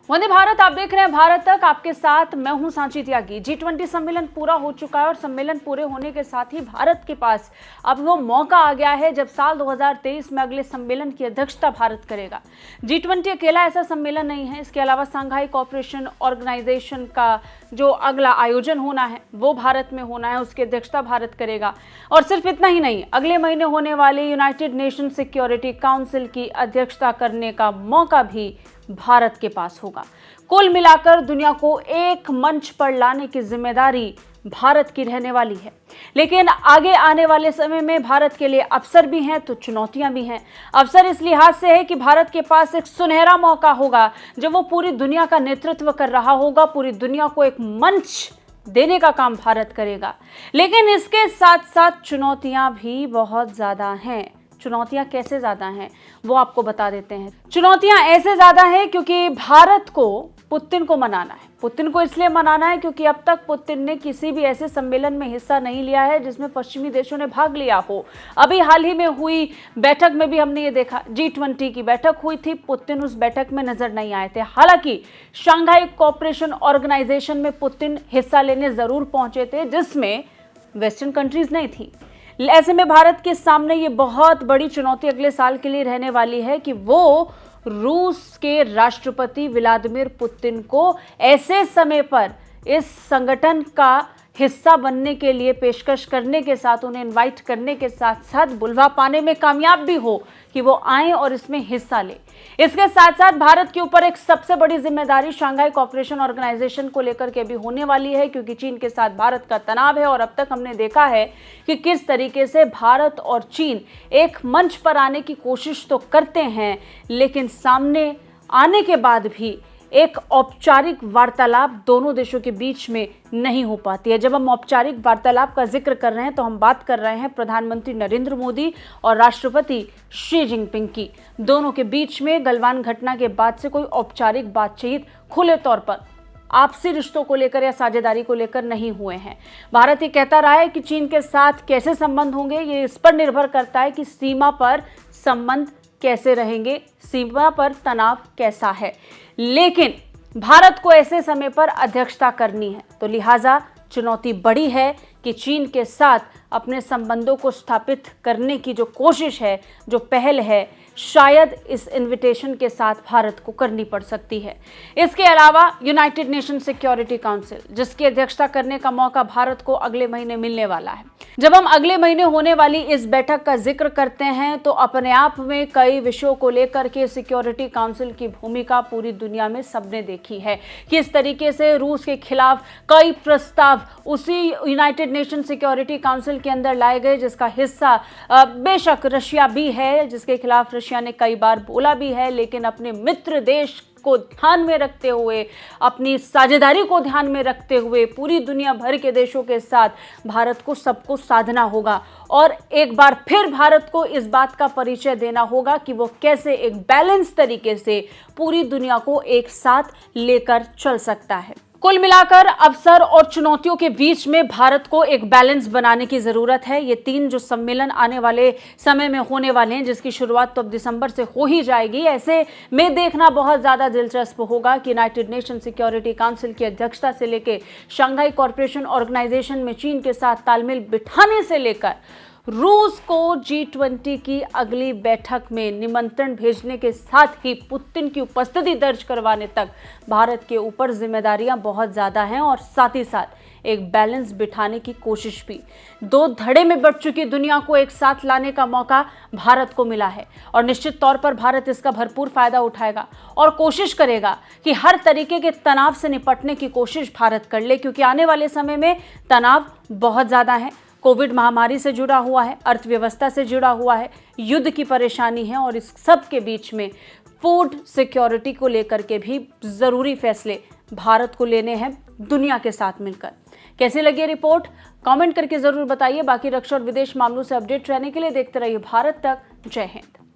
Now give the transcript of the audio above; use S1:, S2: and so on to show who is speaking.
S1: वंदे भारत आप देख रहे हैं भारत तक, आपके साथ मैं हूं सांची त्यागी। G20 सम्मेलन पूरा हो चुका है और सम्मेलन पूरे होने के साथ ही भारत के पास अब वो मौका आ गया है जब साल 2023 में अगले सम्मेलन की अध्यक्षता भारत करेगा। G20 अकेला ऐसा सम्मेलन नहीं है, इसके अलावा शंघाई कोऑपरेशन ऑर्गेनाइजेशन का जो अगला आयोजन होना है वो भारत में होना है, उसकी अध्यक्षता भारत करेगा। और सिर्फ इतना ही नहीं, अगले महीने होने वाली यूनाइटेड नेशन सिक्योरिटी काउंसिल की अध्यक्षता करने का मौका भी भारत के पास होगा। कुल मिलाकर दुनिया को एक मंच पर लाने की जिम्मेदारी भारत की रहने वाली है। लेकिन आगे आने वाले समय में भारत के लिए अवसर भी हैं तो चुनौतियां भी हैं। अवसर इस लिहाज से है कि भारत के पास एक सुनहरा मौका होगा जब वो पूरी दुनिया का नेतृत्व कर रहा होगा, पूरी दुनिया को एक मंच देने का काम भारत करेगा। लेकिन इसके साथ साथ चुनौतियां भी बहुत ज्यादा हैं। चुनौतियां कैसे ज्यादा हैं वो आपको बता देते हैं। चुनौतियां ऐसे ज्यादा हैं क्योंकि भारत को पुतिन को मनाना है। पुतिन को इसलिए मनाना है क्योंकि अब तक पुतिन ने किसी भी ऐसे सम्मेलन में हिस्सा नहीं लिया है जिसमें पश्चिमी देशों ने भाग लिया हो। अभी हाल ही में हुई बैठक में भी हमने ये देखा, G20 की बैठक हुई थी, पुतिन उस बैठक में नजर नहीं आए थे। हालांकि शंघाई कोऑपरेशन ऑर्गेनाइजेशन में पुतिन हिस्सा लेने जरूर पहुंचे थे जिसमें वेस्टर्न कंट्रीज नहीं थी। ऐसे में भारत के सामने ये बहुत बड़ी चुनौती अगले साल के लिए रहने वाली है कि वो रूस के राष्ट्रपति व्लादिमीर पुतिन को ऐसे समय पर इस संगठन का हिस्सा बनने के लिए पेशकश करने के साथ, उन्हें इनवाइट करने के साथ साथ बुलवा पाने में कामयाब भी हो कि वो आए और इसमें हिस्सा ले। इसके साथ साथ भारत के ऊपर एक सबसे बड़ी जिम्मेदारी शंघाई कोऑपरेशन ऑर्गेनाइजेशन को लेकर के भी होने वाली है क्योंकि चीन के साथ भारत का तनाव है और अब तक हमने देखा है कि किस तरीके से भारत और चीन एक मंच पर आने की कोशिश तो करते हैं लेकिन सामने आने के बाद भी एक औपचारिक वार्तालाप दोनों देशों के बीच में नहीं हो पाती है। जब हम औपचारिक वार्तालाप का जिक्र कर रहे हैं तो हम बात कर रहे हैं प्रधानमंत्री नरेंद्र मोदी और राष्ट्रपति शी जिनपिंग की। दोनों के बीच में गलवान घटना के बाद से कोई औपचारिक बातचीत खुले तौर पर आपसी रिश्तों को लेकर या साझेदारी को लेकर नहीं हुए हैं। भारत ये कहता रहा है कि चीन के साथ कैसे संबंध होंगे, ये इस पर निर्भर करता है कि सीमा पर संबंध कैसे रहेंगे, सीमा पर तनाव कैसा है। लेकिन भारत को ऐसे समय पर अध्यक्षता करनी है तो लिहाजा चुनौती बड़ी है कि चीन के साथ अपने संबंधों को स्थापित करने की जो कोशिश है, जो पहल है, शायद इस इनविटेशन के साथ भारत को करनी पड़ सकती है। इसके अलावा यूनाइटेड नेशन सिक्योरिटी काउंसिल, जिसकी अध्यक्षता करने का मौका भारत को अगले महीने मिलने वाला है। जब हम अगले महीने होने वाली इस बैठक का जिक्र करते हैं तो अपने आप में कई विषयों को लेकर के सिक्योरिटी काउंसिल की भूमिका पूरी दुनिया में सबने देखी है। किस तरीके से रूस के खिलाफ कई प्रस्ताव उसी यूनाइटेड नेशन सिक्योरिटी काउंसिल के अंदर लाए गए जिसका हिस्सा बेशक रशिया भी है, जिसके खिलाफ रशिया ने कई बार बोला भी है, लेकिन अपने मित्र देश को ध्यान में रखते हुए, अपनी साझेदारी को ध्यान में रखते हुए पूरी दुनिया भर के देशों के साथ भारत को सबको साधना होगा और एक बार फिर भारत को इस बात का परिचय देना होगा कि वो कैसे एक बैलेंस तरीके से पूरी दुनिया को एक साथ लेकर चल सकता है। कुल मिलाकर अवसर और चुनौतियों के बीच में भारत को एक बैलेंस बनाने की जरूरत है। ये तीन जो सम्मेलन आने वाले समय में होने वाले हैं, जिसकी शुरुआत तो अब दिसंबर से हो ही जाएगी, ऐसे में देखना बहुत ज्यादा दिलचस्प होगा कि यूनाइटेड नेशन सिक्योरिटी काउंसिल की अध्यक्षता से लेकर शंघाई कोऑपरेशन ऑर्गेनाइजेशन में चीन के साथ तालमेल बिठाने से लेकर रूस को G20 की अगली बैठक में निमंत्रण भेजने के साथ ही पुतिन की उपस्थिति दर्ज करवाने तक भारत के ऊपर जिम्मेदारियां बहुत ज़्यादा हैं और साथ ही साथ एक बैलेंस बिठाने की कोशिश भी। दो धड़े में बढ़ चुकी दुनिया को एक साथ लाने का मौका भारत को मिला है और निश्चित तौर पर भारत इसका भरपूर फायदा उठाएगा और कोशिश करेगा कि हर तरीके के तनाव से निपटने की कोशिश भारत कर ले, क्योंकि आने वाले समय में तनाव बहुत ज़्यादा है। कोविड महामारी से जुड़ा हुआ है, अर्थव्यवस्था से जुड़ा हुआ है, युद्ध की परेशानी है और इस सब के बीच में फूड सिक्योरिटी को लेकर के भी जरूरी फैसले भारत को लेने हैं दुनिया के साथ मिलकर। कैसी लगी रिपोर्ट कमेंट करके जरूर बताइए। बाकी रक्षा और विदेश मामलों से अपडेट रहने के लिए देखते रहिए भारत तक। जय हिंद।